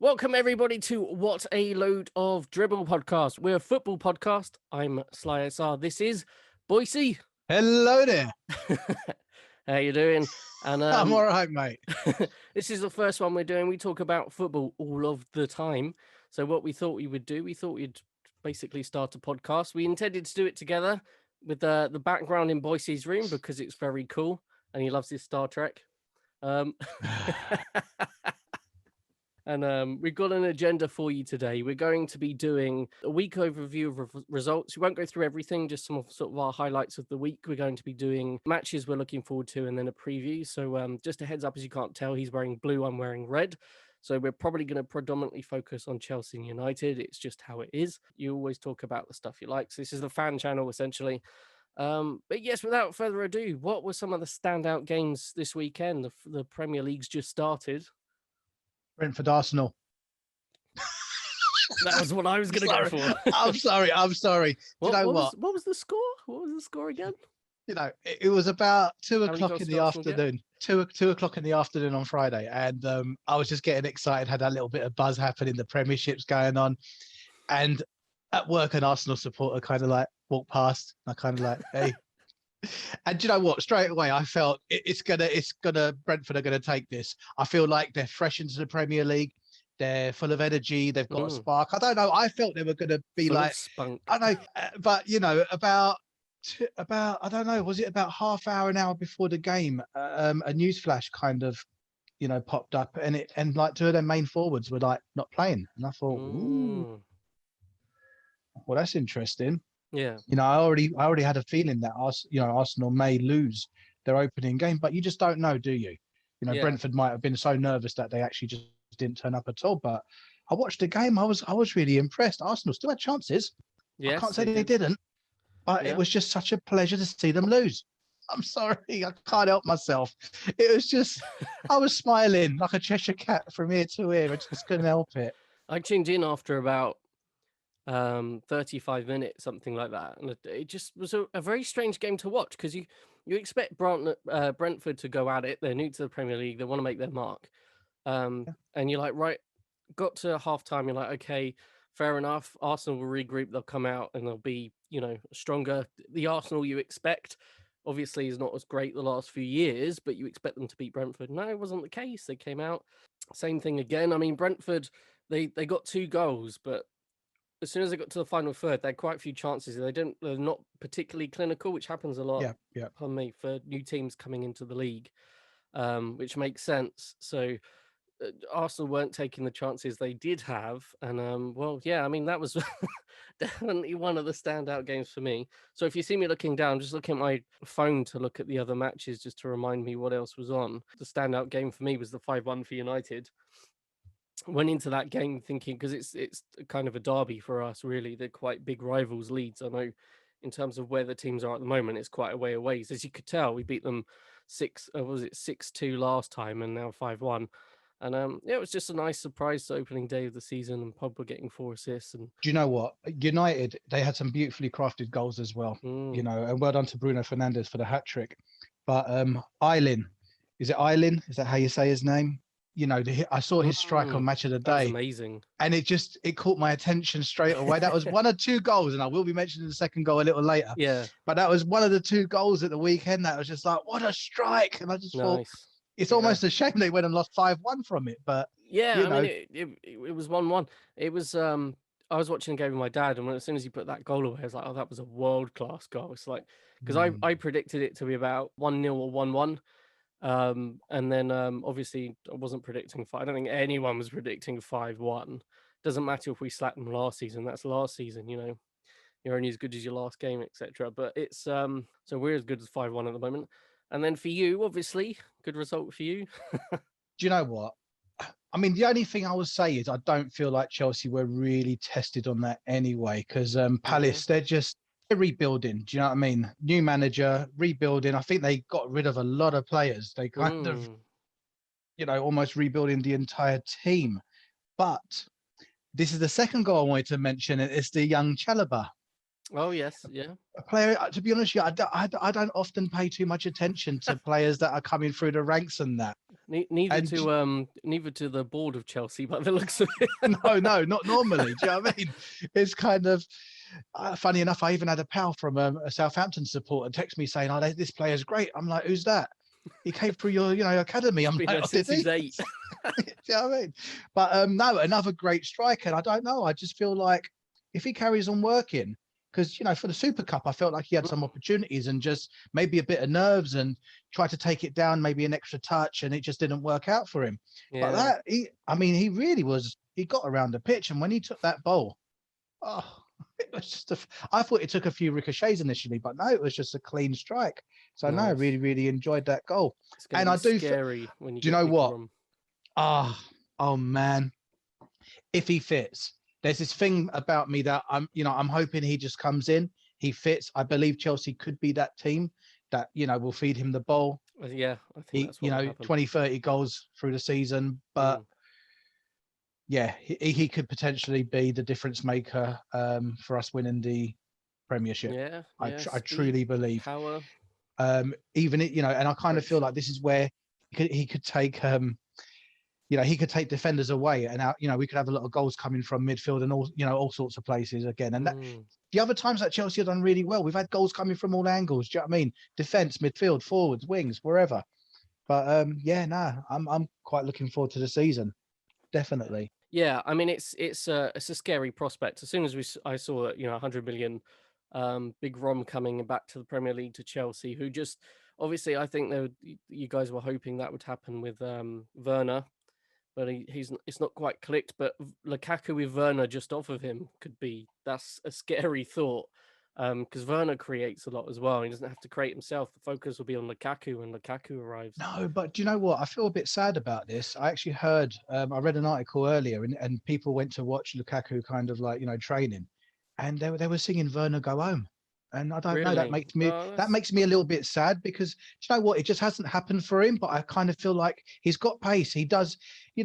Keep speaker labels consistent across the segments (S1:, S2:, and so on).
S1: Welcome everybody to What a Load of Dribble podcast. We're a football podcast. I'm Sly SR. This is Boycie.
S2: Hello there.
S1: How you doing? And
S2: I'm all right, mate.
S1: This is the first one we're doing. We talk about football all of the time. So what we thought we would do, we thought we'd basically start a podcast. We intended to do it together with the background in Boycie's room because it's very cool and he loves his Star Trek. And we've got an agenda for you today. We're going to be doing a week overview of results. We won't go through everything, just some of sort of our highlights of the week. We're going to be doing matches we're looking forward to and then a preview. So just a heads up, as you can't tell, he's wearing blue, I'm wearing red. So we're probably going to predominantly focus on Chelsea and United. It's just how it is. You always talk about the stuff you like. So this is the fan channel, essentially. But yes, without further ado, what were some of the standout games this weekend? The Premier League's just started.
S2: Brentford Arsenal.
S1: That was what I was going to go for.
S2: I'm sorry.
S1: What was the score? What was the score again?
S2: It was about 2 o'clock in the afternoon. 2 o'clock in the afternoon on Friday, and I was just getting excited. Had that little bit of buzz happening. The Premiership's going on, and at work, an Arsenal supporter kind of like walked past. I kind of like, hey. And do you know what? Straight away, I felt it's gonna. Brentford are gonna take this. I feel like they're fresh into the Premier League. They're full of energy. They've got a spark. I don't know. I felt they were gonna be full like spunk. I know, but about I don't know. Was it about half hour, an hour before the game? A news flash kind of, popped up, and like two of their main forwards were like not playing, and I thought, ooh, well, that's interesting.
S1: Yeah,
S2: I already had a feeling that Arsenal may lose their opening game, but you just don't know, do you? Brentford might have been so nervous that they actually just didn't turn up at all. But I watched the game. I was really impressed. Arsenal still had chances. Yes, I can't say they didn't, but it was just such a pleasure to see them lose. I'm sorry, I can't help myself. It was just I was smiling like a Cheshire cat from ear to ear. I just couldn't help it.
S1: I tuned in after about 35 minutes, something like that, and it just was a very strange game to watch because you expect Brentford to go at it. They're new to the Premier League, they want to make their mark, and you're like, right, got to half time, you're like, okay, fair enough, Arsenal will regroup, they'll come out and they'll be stronger. The Arsenal you expect obviously is not as great the last few years, but you expect them to beat Brentford. No, it wasn't the case. They came out, same thing again. I mean, Brentford, they got 2 goals, but as soon as they got to the final third, they had quite a few chances. They're not particularly clinical, which happens a lot on me for new teams coming into the league, which makes sense. So Arsenal weren't taking the chances they did have. And I mean, that was definitely one of the standout games for me. So if you see me looking down, just look at my phone to look at the other matches, just to remind me what else was on. The standout game for me was the 5-1 for United. Went into that game thinking, because it's kind of a derby for us, really. They're quite big rivals. Leeds, I know, in terms of where the teams are at the moment, it's quite a way away. As you could tell, we beat them 6-2 last time, and now 5-1. And it was just a nice surprise opening day of the season, and Pogba getting 4 assists. And
S2: do you know what? United, they had some beautifully crafted goals as well. And well done to Bruno Fernandes for the hat trick. But Aylin, is it Aylin? Is that how you say his name? I saw his strike on Match of the Day.
S1: That was amazing.
S2: And it caught my attention straight away. That was one of 2 goals, and I will be mentioning the second goal a little later.
S1: Yeah.
S2: But that was one of the 2 goals at the weekend that was just like, what a strike. And I just thought, it's almost a shame they went and lost 5-1 from it. But
S1: yeah, I mean, it was 1-1. It was, I was watching a game with my dad, and as soon as he put that goal away, I was like, oh, that was a world-class goal. It's like, because I predicted it to be about 1-0 or 1-1. And then obviously I wasn't predicting 5. I don't think anyone was predicting 5-1. Doesn't matter if we slapped them last season. That's last season, you're only as good as your last game, etc. But it's so we're as good as 5-1 at the moment. And then for you, obviously, good result for you.
S2: Do you know what? I mean, the only thing I would say is I don't feel like Chelsea were really tested on that anyway, because Palace, they're rebuilding. Do you know what I mean? New manager, rebuilding. I think they got rid of a lot of players. They kind of, almost rebuilding the entire team. But this is the second goal I wanted to mention. It's the young Chalobah.
S1: Oh yes, yeah.
S2: A player, to be honest, yeah, I don't often pay too much attention to players that are coming through the ranks and that.
S1: Neither
S2: And
S1: to the board of Chelsea, by the looks of it.
S2: no, not normally. Do you know what I mean? It's kind of funny enough. I even had a pal from a Southampton supporter text me saying, "Oh, this player's great." I'm like, "Who's that?" He came through your, academy. I'm
S1: Been
S2: like,
S1: there
S2: "Oh, did
S1: since
S2: he?"
S1: he's 8.
S2: Do you know what I mean? But no, another great striker. And I don't know. I just feel like if he carries on working, because for the Super Cup, I felt like he had some opportunities and just maybe a bit of nerves and tried to take it down, maybe an extra touch, and it just didn't work out for him. But
S1: Yeah.
S2: he really was. He got around the pitch, and when he took that bowl, oh, it was just I thought it took a few ricochets initially, but no, it was just a clean strike. So no, I
S1: Nice.
S2: really, really enjoyed that goal.
S1: It's going to be scary when you
S2: do you
S1: get
S2: know
S1: Nicky
S2: what?
S1: Rom.
S2: Oh man, if he fits, there's this thing about me that I'm hoping he just comes in, he fits. I believe Chelsea could be that team that will feed him the ball.
S1: Yeah, I think that's what will happen.
S2: 20, 30 goals through the season, but yeah, he could potentially be the difference maker for us winning the Premiership.
S1: Yeah,
S2: I truly believe.
S1: Power.
S2: Even and I kind of feel like this is where he could take he could take defenders away, and we could have a lot of goals coming from midfield and all sorts of places again. And that, the other times that Chelsea have done really well, we've had goals coming from all angles. Do you know what I mean? Defense, midfield, forwards, wings, wherever. But I'm quite looking forward to the season. Definitely.
S1: Yeah, I mean it's a scary prospect. As soon as I saw that 100 million big Rom coming back to the Premier League to Chelsea, who just obviously I think you guys were hoping that would happen with Werner, but it's not quite clicked. But Lukaku with Werner just off of him that's a scary thought, because Werner creates a lot as well. He doesn't have to create himself. The focus will be on Lukaku when Lukaku arrives.
S2: No, but do you know what? I feel a bit sad about this. I actually heard, I read an article earlier, and people went to watch Lukaku kind of like training, and they were singing "Werner Go Home." And I don't know, that makes me a little bit sad, because do you know what? It just hasn't happened for him. But I kind of feel like he's got pace. He does,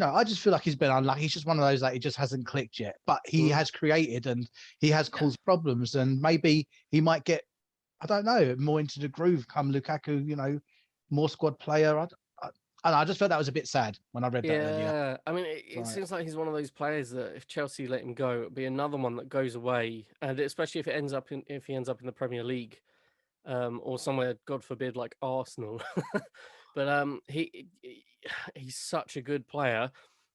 S2: I just feel like he's been unlucky. He's just one of those that he just hasn't clicked yet. But he has created, and he has caused problems. And maybe he might get, I don't know, more into the groove come Lukaku. More squad player. I just felt that was a bit sad when I read that earlier.
S1: Yeah, I mean, it seems like he's one of those players that if Chelsea let him go, it'll be another one that goes away, and especially if he ends up in the Premier League, or somewhere, God forbid, like Arsenal. But he's such a good player.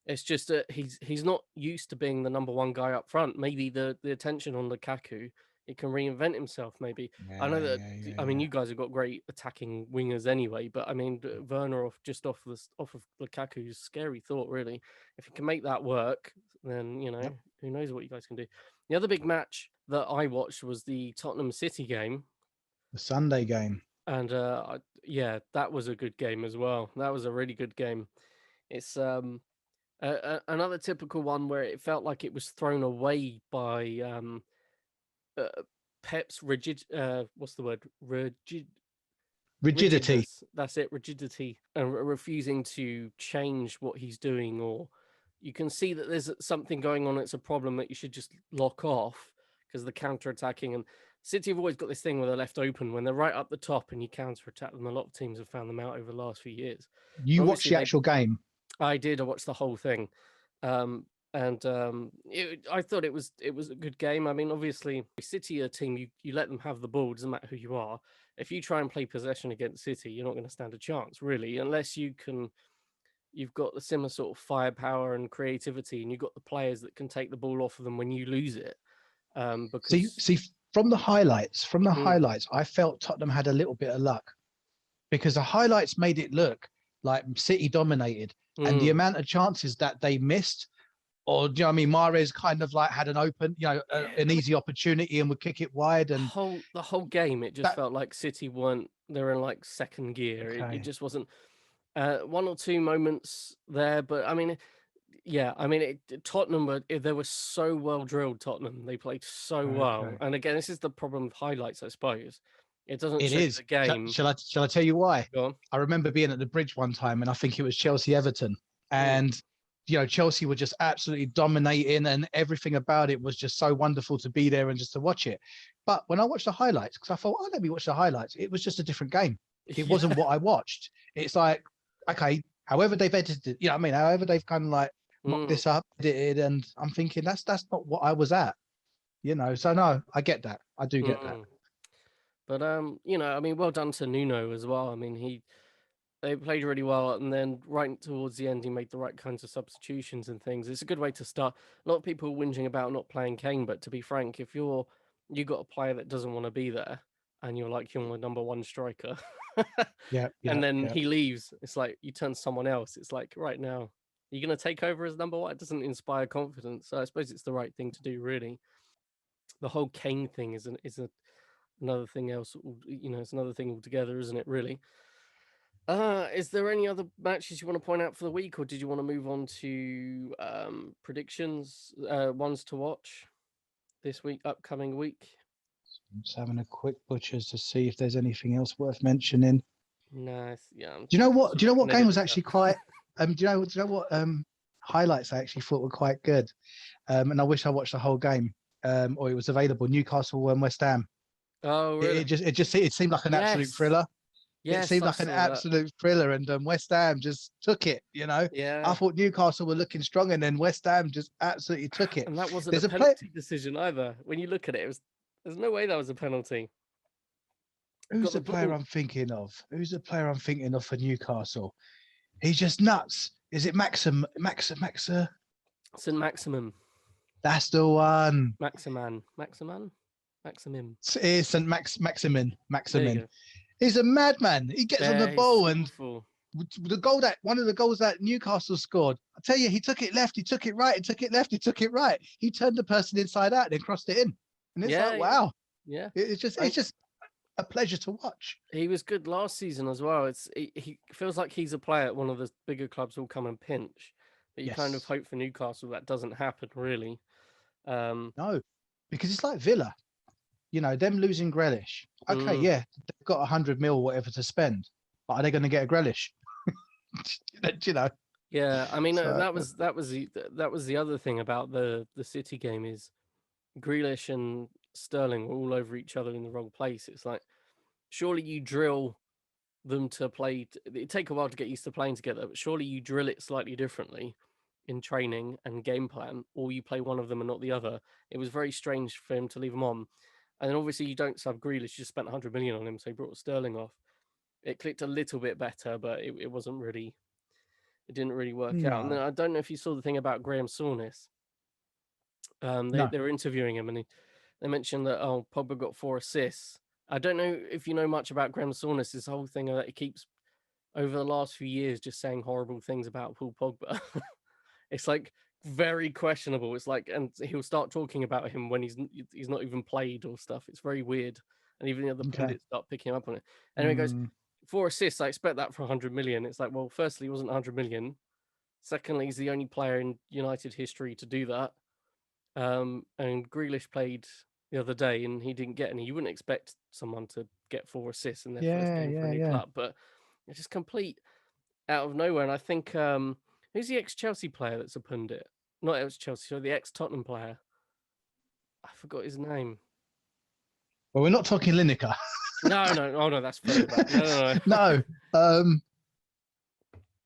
S1: It's just that he's not used to being the number one guy up front. Maybe the attention on Lukaku, he can reinvent himself. Maybe I know that. I mean, you guys have got great attacking wingers anyway, but I mean, Werner off of Lukaku's scary thought. Really, if he can make that work, then who knows what you guys can do. The other big match that I watched was the Tottenham City game,
S2: the Sunday game,
S1: and that was a good game as well. That was a really good game. It's another typical one where it felt like it was thrown away by Pep's what's the word?
S2: Rigidity.
S1: That's it, rigidity, and refusing to change what he's doing, or you can see that there's something going on. It's a problem that you should just lock off, because the counter-attacking, and City have always got this thing where they're left open when they're right up the top and you counter-attack them. A lot of teams have found them out over the last few years.
S2: You watched the actual game?
S1: I did. I watched the whole thing. I thought it was a good game. I mean, obviously, City are a team, you let them have the ball, doesn't matter who you are. If you try and play possession against City, you're not going to stand a chance, really, unless you've got the similar sort of firepower and creativity, and you've got the players that can take the ball off of them when you lose it. Because
S2: see from the highlights, I felt Tottenham had a little bit of luck, because the highlights made it look like City dominated, and the amount of chances that they missed. Or do you know what I mean? Mahrez kind of like had an open, an easy opportunity and would kick it wide. And
S1: the whole game, it just felt like City they're in like second gear.
S2: Okay.
S1: It just wasn't one or two moments there, but I mean, Tottenham they were so well drilled. Tottenham, they played so well, and again, this is the problem with highlights, I suppose. It doesn't show the game.
S2: Shall I tell you why?
S1: Go on.
S2: I remember being at the Bridge one time, and I think it was Chelsea-Everton, and Chelsea were just absolutely dominating, and everything about it was just so wonderful to be there and just to watch it. But when I watched the highlights, because I thought, oh, let me watch the highlights, it was just a different game. It
S1: Yeah.
S2: wasn't what I watched. It's like, okay, however they've edited it, you know what I mean? However they've kind of like mocked this up, edited, and I'm thinking that's not what I was at, you know. So no, I get that. I do get that.
S1: But you know, I mean, well done to Nuno as well. I mean, they played really well, and then right towards the end, he made the right kinds of substitutions and things. It's a good way to start. A lot of people whinging about not playing Kane, but to be frank, if you got a player that doesn't want to be there, and you're like you're the number one striker, and then he leaves, it's like you turn someone else. It's like right now, you're gonna take over as number one. It doesn't inspire confidence. So I suppose it's the right thing to do, really. The whole Kane thing is another thing else. You know, it's another thing altogether, isn't it? Really. Is there any other matches you want to point out for the week, or did you want to move on to predictions, ones to watch this week, upcoming week?
S2: I'm just having a quick butchers to see if there's anything else worth mentioning.
S1: Nice, yeah.
S2: Do you know what? Do you know what game was actually quite? Do you know what highlights I actually thought were quite good? And I wish I watched the whole game, or it was available. Newcastle and West Ham.
S1: Oh, really?
S2: It seemed like an absolute thriller.
S1: Yes,
S2: it seemed like an absolute thriller, and West Ham just took it. You know,
S1: yeah.
S2: I thought Newcastle were looking strong, and then West Ham just absolutely took it.
S1: And that wasn't a penalty decision either. When you look at it, there's no way that was a penalty.
S2: Who's the player I'm thinking of? Who's the player I'm thinking of for Newcastle? He's just nuts. Is it St.
S1: Maximum.
S2: That's the one.
S1: Maximum.
S2: It's St. Maximin. He's a madman. He gets on the ball, and one of the goals that Newcastle scored, I tell you, he took it left, he took it right, he took it left, he took it right. He turned the person inside out and then crossed it in. And it's like, wow.
S1: Yeah.
S2: It's just a pleasure to watch.
S1: He was good last season as well. He feels like he's a player at one of the bigger clubs will come and pinch. But you kind of hope for Newcastle that doesn't happen, really.
S2: No, because it's like Villa. You know, them losing Grealish. Okay, yeah, they've got 100 mil or whatever to spend, but are they going to get a Grealish? You know.
S1: Yeah, I mean that was the other thing about the City game is Grealish and Sterling were all over each other in the wrong place. It's like surely you drill them to play. It take a while to get used to playing together, but surely you drill it slightly differently in training and game plan, or you play one of them and not the other. It was very strange for him to leave them on. And then obviously you don't sub Grealish, you just spent 100 million on him, so he brought Sterling off. It clicked a little bit better, but it didn't really work out. And then I don't know if you saw the thing about Graham Souness. They were interviewing him, and they mentioned that Pogba got 4 assists. I don't know if you know much about Graham Souness. This whole thing that he keeps over the last few years just saying horrible things about Paul Pogba. It's like very questionable. It's like, and he'll start talking about him when he's not even played or stuff. It's very weird, and even the other pundits start picking up on it. Anyway, he goes 4 assists. I expect that for 100 million. It's like, well, firstly, he wasn't 100 million. Secondly, he's the only player in United history to do that. And Grealish played the other day, and he didn't get any. You wouldn't expect someone to get 4 assists in their first game for a new club, but it's just complete out of nowhere. And I think who's the ex-Chelsea player that's a pundit? Not ex-Chelsea, so the ex-Tottenham player. I forgot his name.
S2: Well, we're not talking Lineker.
S1: No. Oh, no, that's further back. No.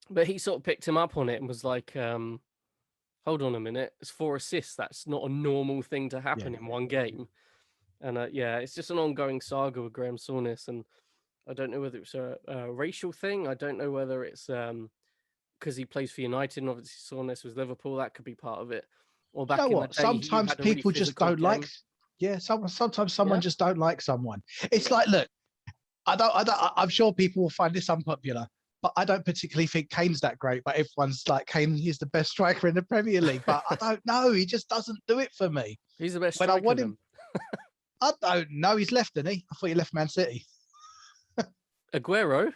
S1: But he sort of picked him up on it and was like, hold on a minute. It's 4 assists. That's not a normal thing to happen in one game. And it's just an ongoing saga with Graham Souness. And I don't know whether it's a racial thing. I don't know whether it's because he plays for United, and obviously Souness was Liverpool. That could be part of it. Or back in the day,
S2: sometimes people just don't like. Yeah, sometimes someone just don't like someone. It's like, look, I'm sure people will find this unpopular, but I don't particularly think Kane's that great. But everyone's like, Kane is the best striker in the Premier League. But I don't know. He just doesn't do it for me.
S1: He's the best striker. I want him.
S2: I don't know. He's left, didn't he? I thought he left Man City.
S1: Aguero.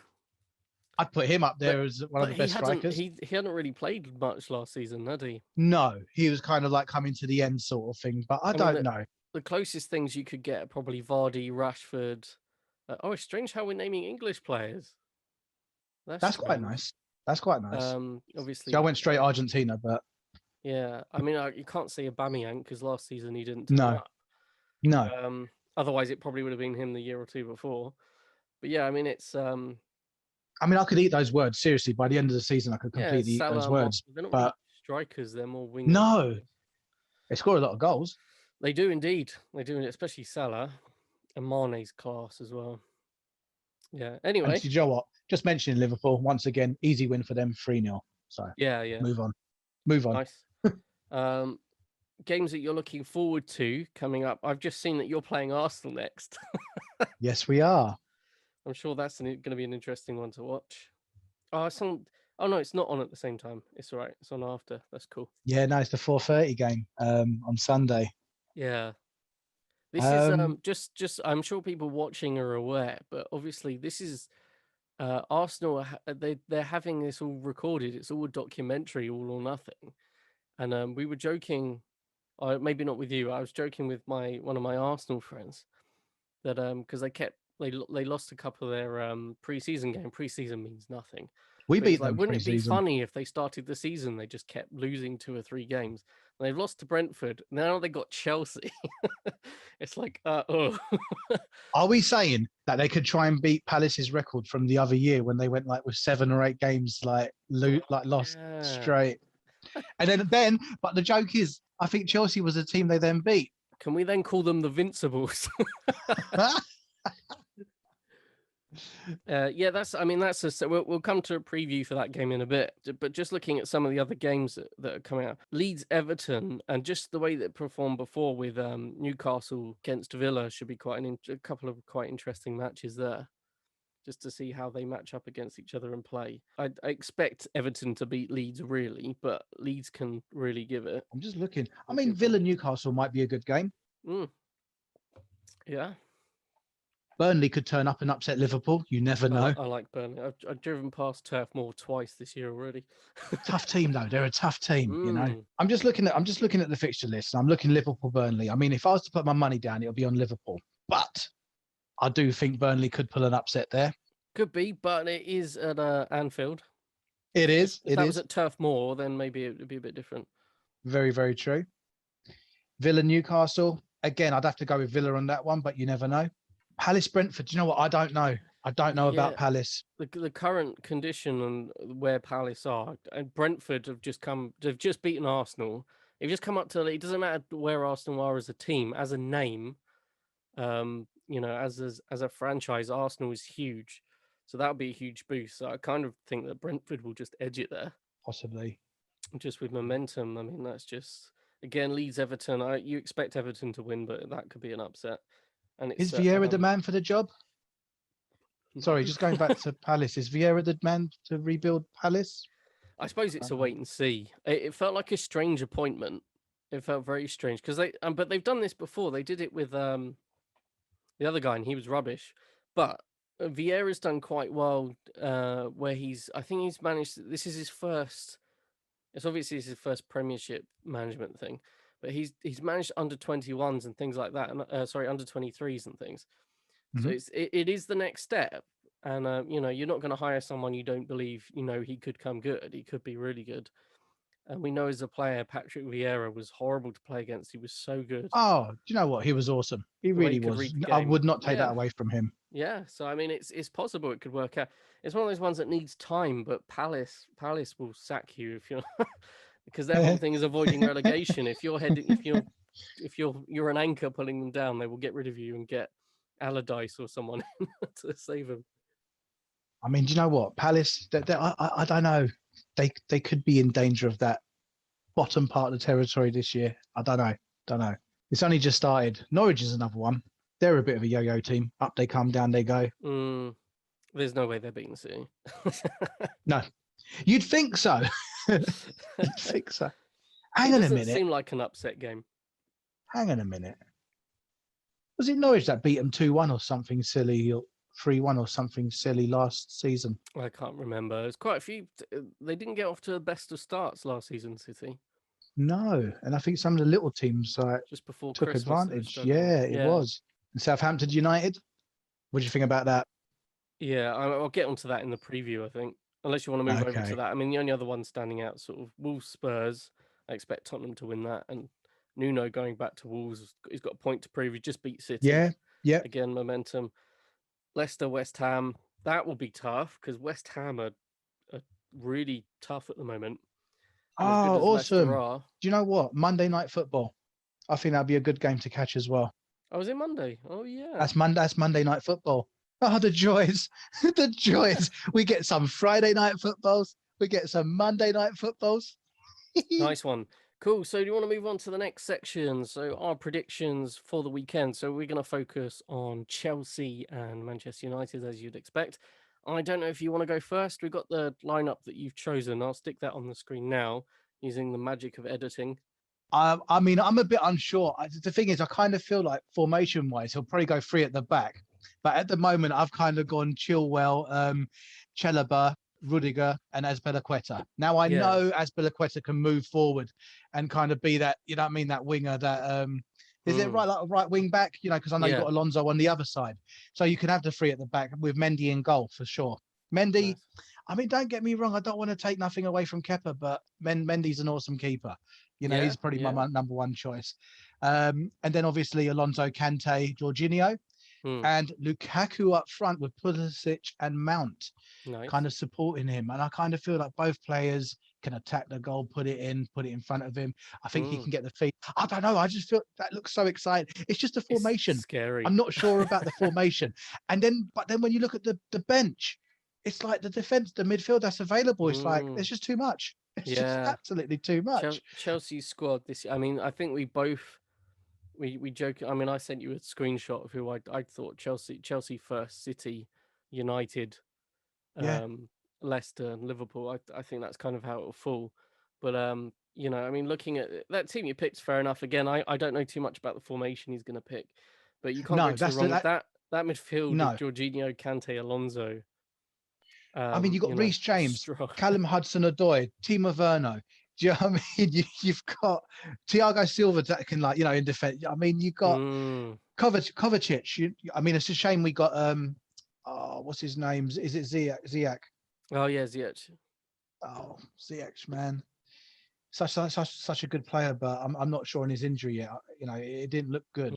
S2: I'd put him up there as one of the best strikers.
S1: He hadn't really played much last season, had he?
S2: No, he was kind of like coming to the end sort of thing. But I don't know.
S1: The closest things you could get are probably Vardy, Rashford. It's strange how we're naming English players.
S2: That's quite nice. That's quite nice.
S1: Obviously,
S2: I went straight Argentina, but
S1: yeah, I mean, you can't say Aubameyang because last season he didn't.
S2: No.
S1: I Otherwise, it probably would have been him the year or two before. But yeah, I mean, it's
S2: I mean, I could eat those words seriously. By the end of the season, I could completely eat those
S1: Salah,
S2: words.
S1: they're not really
S2: But
S1: strikers; they're more wingers.
S2: no, they score a lot of goals.
S1: They do indeed. They do, especially Salah, and Mane's class as well. Yeah. Anyway,
S2: and you know what? Just mentioning Liverpool once again, easy win for them, 3-0. So
S1: yeah.
S2: move on.
S1: Nice. Games that you're looking forward to coming up. I've just seen that you're playing Arsenal next.
S2: Yes, we are.
S1: I'm sure that's going to be an interesting one to watch. Oh, it's on. Oh no, it's not on at the same time. It's all right. It's on after. That's cool.
S2: Yeah, no, it's the 4:30 game on Sunday.
S1: Yeah. This is just. I'm sure people watching are aware, but obviously this is Arsenal. They're having this all recorded. It's all a documentary, all or nothing. And we were joking, maybe not with you. I was joking with one of my Arsenal friends that because they lost a couple of their pre-season game. Pre-season means nothing.
S2: We
S1: But
S2: beat
S1: it's like,
S2: them
S1: wouldn't it be
S2: pre-season.
S1: funny if they started the season, they just kept losing 2 or 3 games? And they've lost to Brentford. Now they got Chelsea. It's like, oh.
S2: Are we saying that they could try and beat Palace's record from the other year when they went like with 7 or 8 games lost straight? And then, but the joke is, I think Chelsea was the team they then beat.
S1: Can we then call them the Vincibles? Yeah, that's. I mean, that's so we'll come to a preview for that game in a bit. But just looking at some of the other games that are coming out, Leeds, Everton, and just the way that it performed before with Newcastle against Villa should be quite a couple of quite interesting matches there. Just to see how they match up against each other and play. I expect Everton to beat Leeds really, but Leeds can really give it.
S2: I'm just looking. I mean, Villa Newcastle might be a good game.
S1: Yeah.
S2: Burnley could turn up and upset Liverpool. You never know.
S1: I like Burnley. I've driven past Turf Moor twice this year already.
S2: Tough team though. They're a tough team. You know. I'm just looking at the fixture list. I'm looking Liverpool, Burnley. I mean, if I was to put my money down, it'll be on Liverpool. But I do think Burnley could pull an upset there.
S1: Could be, but it is at Anfield.
S2: It is.
S1: If that was at Turf Moor, then maybe it would be a bit different.
S2: Very, very true. Villa, Newcastle. Again, I'd have to go with Villa on that one, but you never know. Palace, Brentford. Do you know what? I don't know. I don't know about Palace.
S1: The current condition and where Palace are, and Brentford have just beaten Arsenal. They've just come up to. It doesn't matter where Arsenal are as a team, as a name. As a franchise, Arsenal is huge, so that would be a huge boost. So I kind of think that Brentford will just edge it there,
S2: possibly.
S1: Just with momentum. I mean, that's just again Leeds, Everton. You expect Everton to win, but that could be an upset. And
S2: is Vieira the man for the job? Sorry, just going back to Palace. Is Vieira the man to rebuild Palace?
S1: I suppose it's a wait and see. It felt like a strange appointment. It felt very strange because but they've done this before. They did it with the other guy, and he was rubbish. But Vieira's done quite well. Where I think he's managed. This is his first. It's obviously his first Premiership management thing. But he's managed under 21s and things like that, and under 23s and things. So it is the next step, and you're not going to hire someone you don't believe he could come good. He could be really good, and we know as a player, Patrick Vieira was horrible to play against. He was so good.
S2: Oh, do you know what? He was awesome. He really was. I would not take that away from him.
S1: Yeah, so I mean, it's possible it could work out. It's one of those ones that needs time, but Palace will sack you if you're. Because their whole thing is avoiding relegation. If you're an anchor pulling them down, they will get rid of you and get Allardyce or someone to save them.
S2: I mean, do you know what? Palace, I don't know. They could be in danger of that bottom part of the territory this year. I don't know. It's only just started. Norwich is another one. They're a bit of a yo-yo team. Up they come, down they go.
S1: There's no way they're beating City.
S2: No. You'd think so. You'd think so. Hang on a minute.
S1: It doesn't seem like an upset game.
S2: Hang on a minute. Was it Norwich that beat them 2-1 or something silly, or 3-1 or something silly last season?
S1: I can't remember. There's quite a few. They didn't get off to the best of starts last season, City.
S2: No, and I think some of the little teams
S1: just before
S2: took
S1: Christmas,
S2: advantage. Yeah, it was. And Southampton United. What do you think about that?
S1: Yeah, I'll get onto that in the preview, I think. Unless you want to move over to that. I mean, the only other one standing out, sort of Wolves Spurs. I expect Tottenham to win that. And Nuno going back to Wolves, he's got a point to prove. He just beat City.
S2: Yeah, Yeah.
S1: Again, momentum. Leicester, West Ham. That will be tough because West Ham are really tough at the moment. And as good
S2: Oh,
S1: as Leicester
S2: awesome.
S1: are.
S2: Do you know what? Monday Night Football. I think that'd be a good game to catch as well.
S1: Oh, is it Monday? Oh, yeah.
S2: That's Monday Night Football. Oh, the joys. The joys. We get some Friday night footballs. We get some Monday night footballs.
S1: Nice one. Cool. So do you want to move on to the next section? So our predictions for the weekend. So we're going to focus on Chelsea and Manchester United, as you'd expect. I don't know if you want to go first. We've got the lineup that you've chosen. I'll stick that on the screen now using the magic of editing.
S2: I mean, I'm a bit unsure. The thing is, I kind of feel like formation-wise, he'll probably go three at the back. But at the moment, I've kind of gone Chilwell, Chalobah, Rudiger, and Azpilicueta. Now I know Azpilicueta can move forward and kind of be that, you know what I mean, that winger that is it right, like a right wing back? You know, because I know you've got Alonso on the other side, so you can have the three at the back with Mendy in goal for sure. Mendy, nice. I mean, don't get me wrong, I don't want to take nothing away from Kepa, but Mendy's an awesome keeper. You know, he's probably my number one choice. And then obviously Alonso, Kante, Jorginho, and Lukaku up front with Pulisic and Mount, kind of supporting him. And I kind of feel like both players can attack the goal, put it in front of him. I think he can get the feet. I don't know. I just feel that looks so exciting. It's just a formation.
S1: It's scary.
S2: I'm not sure about the formation. But then when you look at the bench, it's like the defense, the midfield that's available. It's like it's just too much. It's just absolutely too much.
S1: Chelsea's squad this year. I mean, I think we both we joke. I mean, I sent you a screenshot of who I thought Chelsea first, City, United, Leicester, and Liverpool. I think that's kind of how it will fall. But you know, I mean, looking at that team you picked, fair enough. Again, I don't know too much about the formation he's going to pick, but you can't go too wrong with that midfield of Jorginho, Kante, Alonso.
S2: I mean, you've got Reece James, Callum Hudson-Odoi, Timo Werner. Do you know what I mean? You've got Thiago Silva that can, like, you know, in defense. I mean, you've got Kovacic. I mean, it's a shame we got what's his name? Is it Ziyech?
S1: Oh yeah, Ziyech.
S2: Oh, Ziyech, man, such a good player, but I'm not sure on his injury yet. You know, it didn't look good.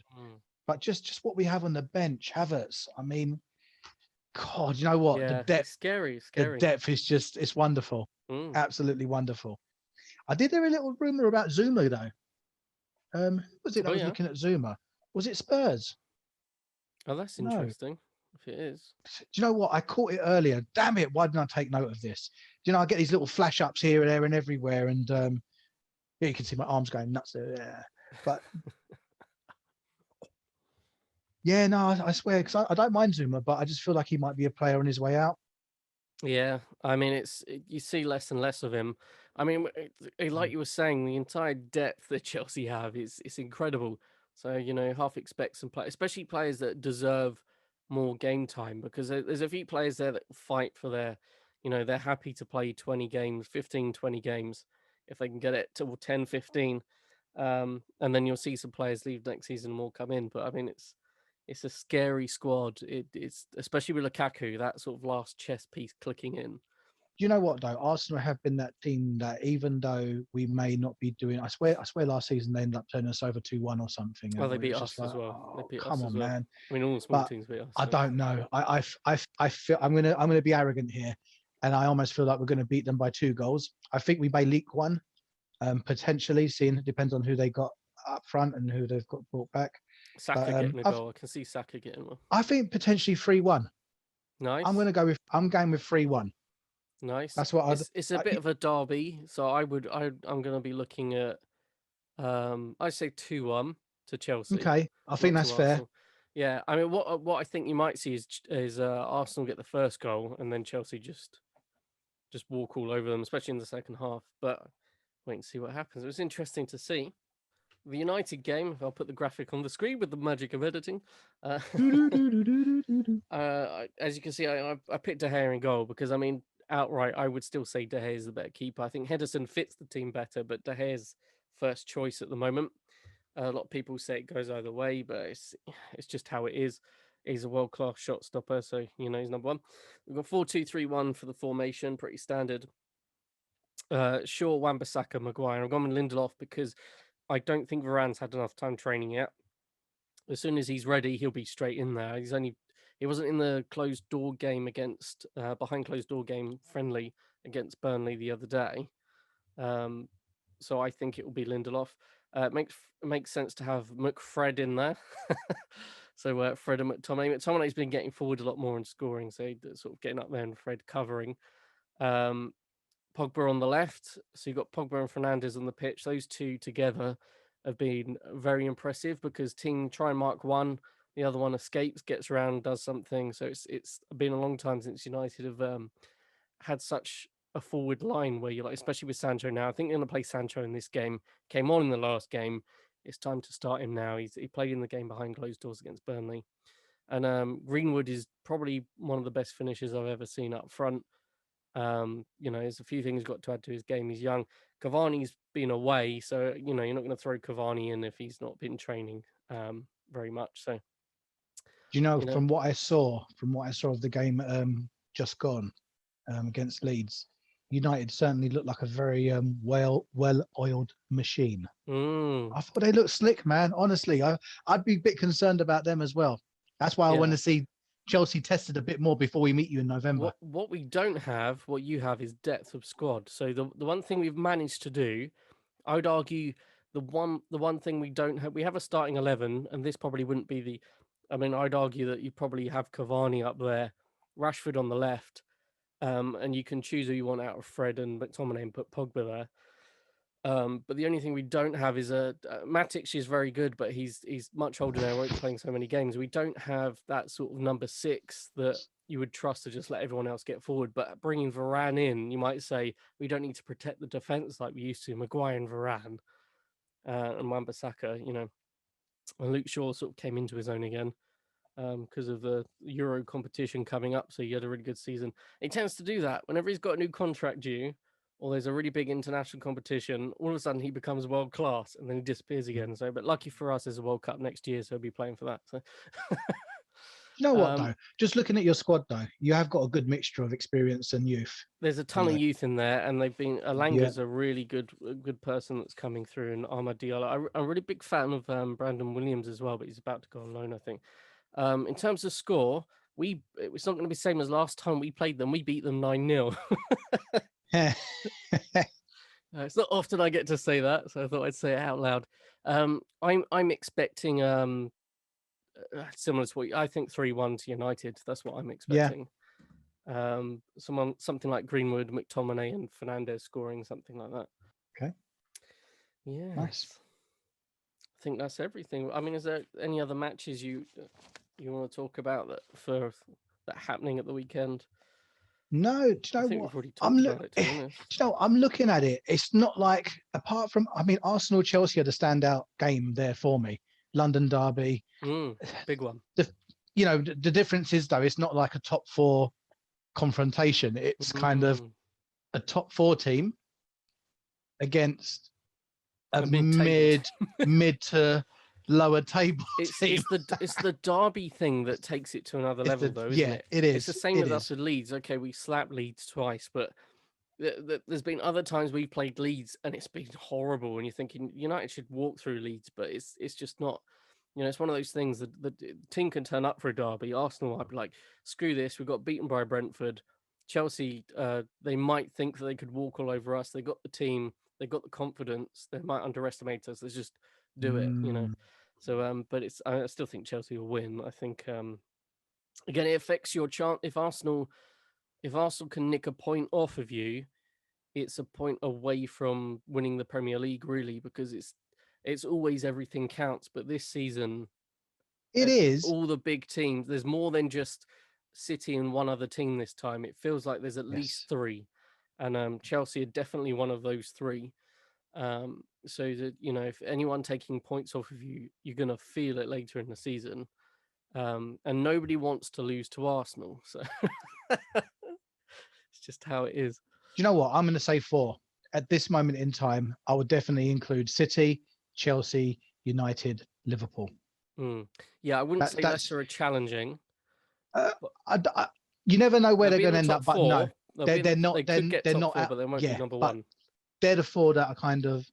S2: But just what we have on the bench, Havertz. I mean, God, you know what?
S1: Yeah,
S2: the depth,
S1: scary.
S2: The depth is just, it's wonderful. Absolutely wonderful. I did hear a little rumor about Zuma though. Who was it that was looking at Zuma? Was it Spurs?
S1: Oh, that's interesting. If it is.
S2: Do you know what? I caught it earlier. Damn it! Why didn't I take note of this? Do you know, I get these little flash ups here and there and everywhere, and yeah, you can see my arms going nuts there. Yeah, but yeah, no, I swear, because I don't mind Zuma, but I just feel like he might be a player on his way out.
S1: Yeah, I mean, you see less and less of him. I mean, like you were saying, the entire depth that Chelsea have is incredible. So, you know, half expect some play, especially players that deserve more game time, because there's a few players there that fight for their, you know, they're happy to play 20 games, 15, 20 games if they can get it to 10, 15. And then you'll see some players leave next season and more come in. But I mean, it's a scary squad. It's especially with Lukaku, that sort of last chess piece clicking in.
S2: You know what though? Arsenal have been that team that, even though we may not be doing, I swear last season they ended up turning us over 2-1 or something.
S1: Well, they beat us as well. They beat
S2: come
S1: us
S2: on, man.
S1: I mean, all the small teams beat us.
S2: I don't know. I feel I'm gonna be arrogant here, and I almost feel like we're gonna beat them by 2 goals. I think we may leak one, potentially. Seeing it depends on who they got up front and who they've got brought back.
S1: Saka getting a goal. I can see Saka getting one.
S2: I think potentially 3-1.
S1: Nice.
S2: I'm going with 3-1.
S1: Nice.
S2: That's what
S1: it's a bit of a derby, so I'm going to be looking at I'd say 2-1 to Chelsea.
S2: Okay, I think that's fair.
S1: Yeah, I mean, what I think you might see is Arsenal get the first goal and then Chelsea just walk all over them, especially in the second half. But wait and see what happens. It was interesting to see. The United game, I'll put the graphic on the screen with the magic of editing. As you can see, I picked De Gea in goal because, I mean, outright, I would still say De Gea is the better keeper. I think Henderson fits the team better, but De Gea's first choice at the moment. A lot of people say it goes either way, but it's just how it is. He's a world-class shot stopper, so, you know, he's number one. We've got 4-2-3-1 for the formation, pretty standard. Shaw, Wan-Bissaka, Maguire. I've gone with Lindelof because I don't think Varane's had enough time training yet. as soon as he's ready, he'll be straight in there. He wasn't in the closed door game against behind closed door game friendly against Burnley the other day. So I think it will be Lindelof. It makes sense to have McFred in there. So Fred and McTominay. McTominay's been getting forward a lot more and scoring, so sort of getting up there and Fred covering. Pogba on the left. So you've got Pogba and Fernandes on the pitch. Those two together have been very impressive because team try and mark one, the other one escapes, gets around, does something. So it's been a long time since United have had such a forward line where you're like, especially with Sancho now. I think they're going to play Sancho in this game. Came on in the last game. It's time to start him now. He played in the game behind closed doors against Burnley. And Greenwood is probably one of the best finishers I've ever seen up front. There's a few things he's got to add to his game. He's young. Cavani's been away, so you're not going to throw Cavani in if he's not been training very much. So,
S2: from what I saw of the game just gone against Leeds, United certainly looked like a very well-oiled machine. I thought they looked slick, man. Honestly, I'd be a bit concerned about them as well. That's why I want to see Chelsea tested a bit more before we meet you in November.
S1: What we don't have, what you have, is depth of squad. So the one thing we've managed to do, I would argue, the one thing we don't have, we have a starting 11, and this probably wouldn't be I'd argue that you probably have Cavani up there, Rashford on the left, and you can choose who you want out of Fred and McTominay and put Pogba there. But the only thing we don't have is Matic is very good, but he's much older now, won't be playing so many games. We don't have that sort of number 6 that you would trust to just let everyone else get forward. But bringing Varane in, you might say we don't need to protect the defense like we used to. Maguire and Varane and Wan-Bissaka, and Luke Shaw sort of came into his own again because of the Euro competition coming up. So he had a really good season. He tends to do that whenever he's got a new contract due, or there's a really big international competition, all of a sudden he becomes world class and then he disappears again. So, but lucky for us, there's a World Cup next year, so he'll be playing for that. So,
S2: you know what though? Just looking at your squad though, you have got a good mixture of experience and youth.
S1: There's a ton of youth in there, and they've been. Alanga's a really good person that's coming through, and Amad Diallo. I'm a really big fan of Brandon Williams as well, but he's about to go on loan, I think. In terms of score, it's not going to be the same as last time we played them. We beat them 9-0. It's not often I get to say that, so I thought I'd say it out loud. I'm expecting similar to what I think 3-1 to United. That's what I'm expecting. Something like Greenwood, McTominay, and Fernandes scoring, something like that.
S2: Okay.
S1: Yeah.
S2: Nice.
S1: I think that's everything. I mean, is there any other matches you want to talk about that happening at the weekend?
S2: No, do you know what? I'm looking at it. It's not like, apart from, Arsenal Chelsea had a standout game there for me. London derby,
S1: big one.
S2: The difference is though, it's not like a top 4 confrontation. It's kind of a top 4 team against a mid to lower table team.
S1: It's the derby thing that takes it to another level, though, isn't it?
S2: It is.
S1: It's the same with us with Leeds. Okay, we slapped Leeds twice, but there's been other times we've played Leeds and it's been horrible, and you're thinking United should walk through Leeds, but it's just not. It's one of those things that the team can turn up for a derby. Arsenal might be like, screw this, we got beaten by Brentford. Chelsea, they might think that they could walk all over us. They got the team, they got the confidence. They might underestimate us. Let's just do it, So, but I still think Chelsea will win. I think again, it affects your chance. If Arsenal can nick a point off of you, it's a point away from winning the Premier League, really, because it's always everything counts. But this season,
S2: it is
S1: all the big teams. There's more than just City and one other team this time. It feels like there's at least 3, and Chelsea are definitely one of those 3. So that if anyone taking points off of you, you're gonna feel it later in the season. And nobody wants to lose to Arsenal, so it's just how it is.
S2: Do you know what? I'm going to say 4 at this moment in time. I would definitely include City, Chelsea, United, Liverpool.
S1: Yeah, I wouldn't say Leicester are challenging.
S2: You never know where they're going to end up, but no, they're not. They're not.
S1: But they won't be number 1.
S2: They're the 4 that are kind of.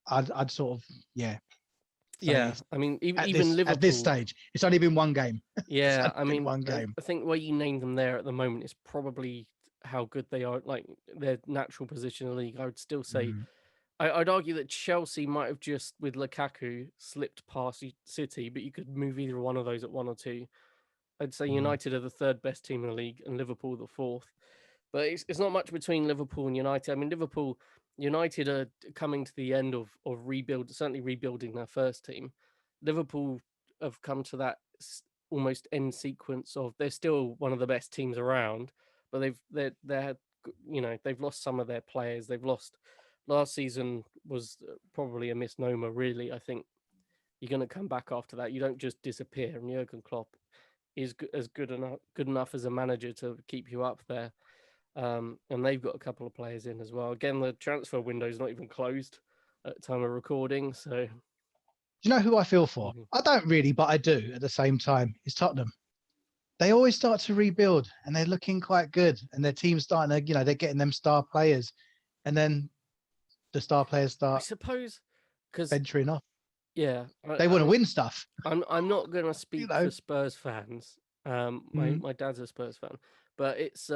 S2: I'd sort of
S1: Yeah, I mean, even Liverpool
S2: at this stage, it's only been one game.
S1: Yeah, I mean,
S2: one game.
S1: I think where you named them there at the moment is probably how good they are, like their natural position in the league. I would still say, I'd argue that Chelsea might have just with Lukaku slipped past City, but you could move either one of those at 1 or 2. I'd say United are the 3rd best team in the league and Liverpool the 4th. But it's not much between Liverpool and United. I mean, United are coming to the end of certainly rebuilding their first team. Liverpool have come to that almost end sequence of they're still one of the best teams around, but they've lost some of their players. They've lost last season was probably a misnomer. Really, I think you're going to come back after that. You don't just disappear. And Jurgen Klopp is good enough as a manager to keep you up there. And they've got a couple of players in as well. Again, the transfer window is not even closed at the time of recording. So,
S2: do you know who I feel for? I don't really, but I do at the same time. It's Tottenham. They always start to rebuild, and they're looking quite good. And their team's starting to, they're getting them star players, and then the star players start,
S1: I suppose, because
S2: venturing off.
S1: Yeah,
S2: they want to win stuff.
S1: I'm not going to speak for Spurs fans. My dad's a Spurs fan, but it's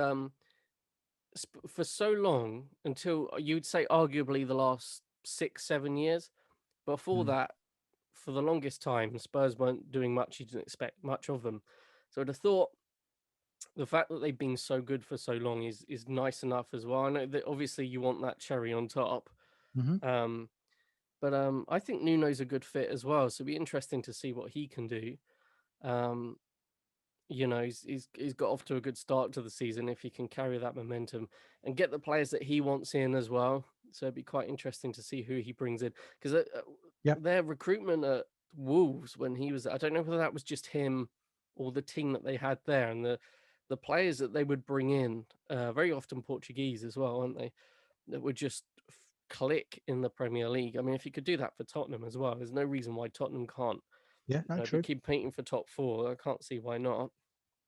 S1: for so long until you'd say arguably the last 6-7 years. Before that, for the longest time, Spurs weren't doing much. You didn't expect much of them. So I'd have thought the fact that they've been so good for so long is nice enough as well. I know that obviously you want that cherry on top. But I think Nuno's a good fit as well. So it'll be interesting to see what he can do. He's got off to a good start to the season if he can carry that momentum and get the players that he wants in as well. So it'd be quite interesting to see who he brings in, because their recruitment at Wolves when he was, I don't know whether that was just him or the team that they had there, and the players that they would bring in, very often Portuguese as well, aren't they? That would just click in the Premier League. I mean, if you could do that for Tottenham as well, there's no reason why Tottenham can't.
S2: Yeah, true.
S1: Keep painting for top 4. I can't see why not.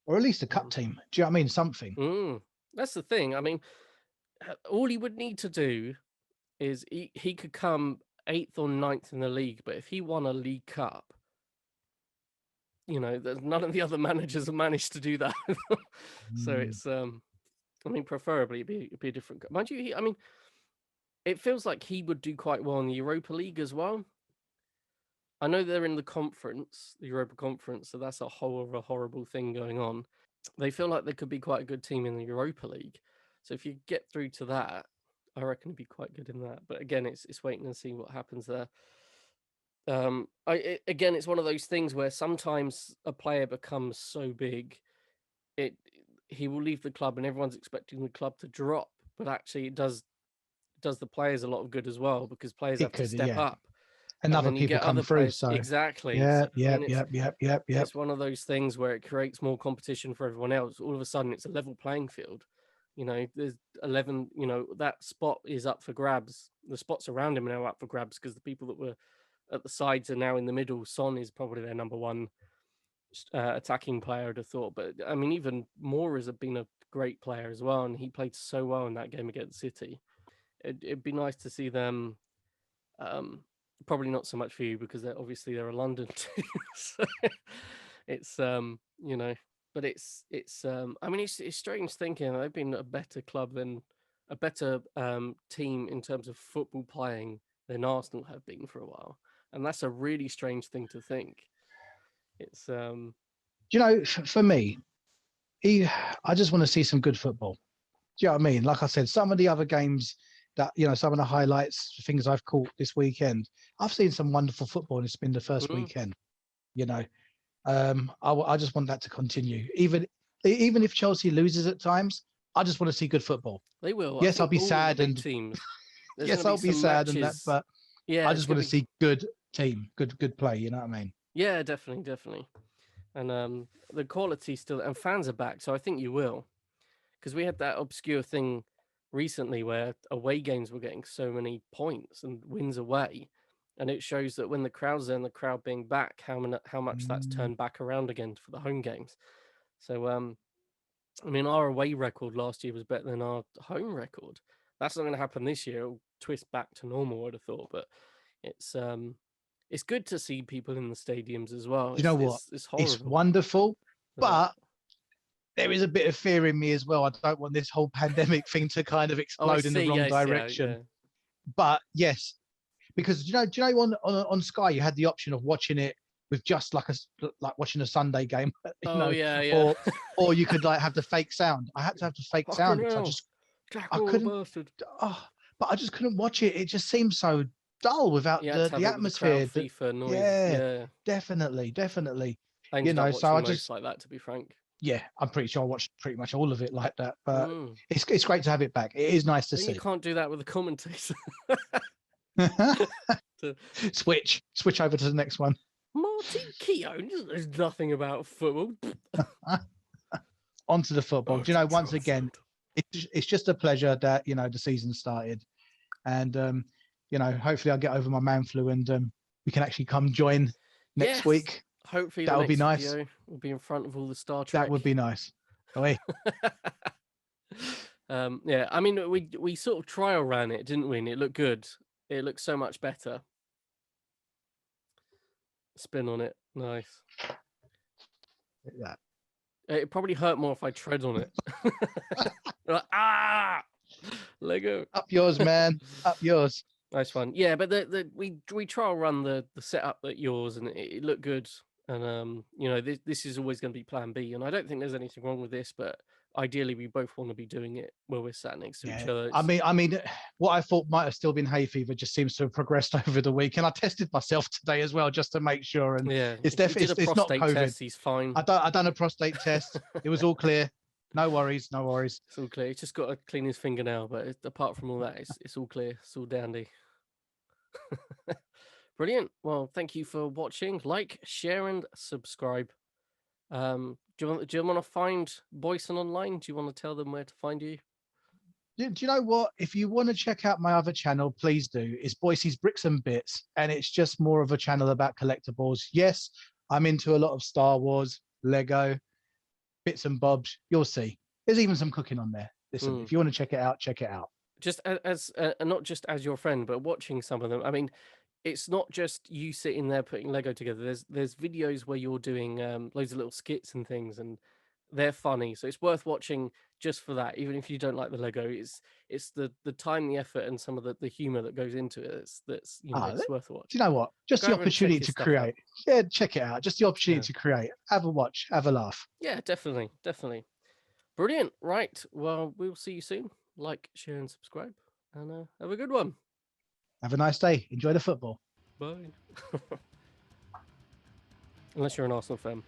S2: Or at least a cup team. Do you know what I mean? Something.
S1: That's the thing. I mean, all he would need to do is he could come 8th or 9th in the league, but if he won a League Cup, none of the other managers have managed to do that. So it's, I mean, preferably it'd be a different. Mind you, it feels like he would do quite well in the Europa League as well. I know they're in the conference, the Europa Conference, so that's a whole other horrible thing going on. They feel like they could be quite a good team in the Europa League. So if you get through to that, I reckon it'd be quite good in that. But again, it's waiting and see what happens there. Again, it's one of those things where sometimes a player becomes so big, he will leave the club and everyone's expecting the club to drop, but actually it does the players a lot of good as well, because players have to step up.
S2: And other people come through. So
S1: exactly. It's one of those things where it creates more competition for everyone else. All of a sudden, it's a level playing field. There's 11. That spot is up for grabs. The spots around him are now up for grabs because the people that were at the sides are now in the middle. Son is probably their number one attacking player, I'd have thought. But I mean, even Moore has been a great player as well, and he played so well in that game against City. It'd be nice to see them. Probably not so much for you because they're a London team. So it's but it's I mean, it's strange thinking they've been a better club than a better team in terms of football playing than Arsenal have been for a while, and that's a really strange thing to think. It's
S2: for me, I just want to see some good football. Do you know what I mean? Like I said, some of the other games that, some of the highlights, things I've caught this weekend, I've seen some wonderful football, and it's been the first weekend. I just want that to continue. Even if Chelsea loses at times, I just want to see good football.
S1: They will.
S2: Yes, I'll be sad and
S1: teams.
S2: Yes, I'll be sad and that, but yeah, I just want to see good team, good play. You know what I mean?
S1: Yeah, definitely. And the quality still, and fans are back, so I think you will, because we had that obscure thing recently where away games were getting so many points and wins away, and it shows that when the crowd's there and the crowd being back, how much that's turned back around again for the home games. So I mean, our away record last year was better than our home record. That's not going to happen this year. It'll twist back to normal, I'd have thought, but it's it's good to see people in the stadiums as well.
S2: You know what?
S1: It's horrible.
S2: It's wonderful, but there is a bit of fear in me as well. I don't want this whole pandemic thing to kind of explode in the wrong direction. But yes, because do you know on Sky you had the option of watching it with just like watching a Sunday game, or you could like have the fake sound. I had to have the fake sound because I couldn't. But I just couldn't watch it. It just seemed so dull without the atmosphere.
S1: The FIFA noise. Yeah,
S2: definitely.
S1: I ended up watching most like that, to be frank.
S2: Yeah, I'm pretty sure I watched pretty much all of it like that. But it's great to have it back. It is nice to see.
S1: You can't do that with the commentator.
S2: Switch over to the next one.
S1: Martin Keown knows nothing about football.
S2: Onto the football. Do you know, once again, it's just a pleasure that the season started, and hopefully I'll get over my man flu and we can actually come join next week.
S1: Hopefully
S2: that would be nice.
S1: We'll be in front of all the Star Trek.
S2: That would be nice.
S1: Yeah, I mean, we sort of trial ran it, didn't we? And it looked good. It looked so much better. Spin on it, nice.
S2: Yeah.
S1: It probably hurt more if I tread on it. Like, Lego.
S2: Up yours, man. Up yours.
S1: Nice one. Yeah, but we trial run the setup at yours, and it looked good. And this is always going to be plan B, and I don't think there's anything wrong with this, but ideally we both want to be doing it where we're sat next to each other.
S2: I mean, what I thought might have still been hay fever just seems to have progressed over the week, and I tested myself today as well just to make sure. And it's definitely it's not COVID.
S1: Test, he's fine.
S2: I done a prostate test. It was all clear. No worries. It's
S1: all clear. He's just got to clean his fingernail, but apart from all that, it's all clear. It's all dandy. Brilliant. Well, thank you for watching. Like, share, and subscribe. Do you want to find Boyson online? Do you want to tell them where to find you?
S2: Do you know what? If you want to check out my other channel, please do. It's Boycie's Bricks and Bits, and it's just more of a channel about collectibles. Yes, I'm into a lot of Star Wars, Lego, bits and bobs. You'll see. There's even some cooking on there. Listen, if you want to check it out, check it out.
S1: Just as not just as your friend, but watching some of them. I mean, it's not just you sitting there putting Lego together. There's videos where you're doing loads of little skits and things, and they're funny. So it's worth watching just for that. Even if you don't like the Lego, it's the time, the effort, and some of the humor that goes into it. It's worth watching.
S2: Do you know what? Just the opportunity to create. Yeah, check it out. Just the opportunity to create. Have a watch. Have a laugh.
S1: Yeah, definitely. Brilliant. Right. Well, we'll see you soon. Like, share, and subscribe, and have a good one.
S2: Have a nice day. Enjoy the football.
S1: Bye. Unless you're an Arsenal fan.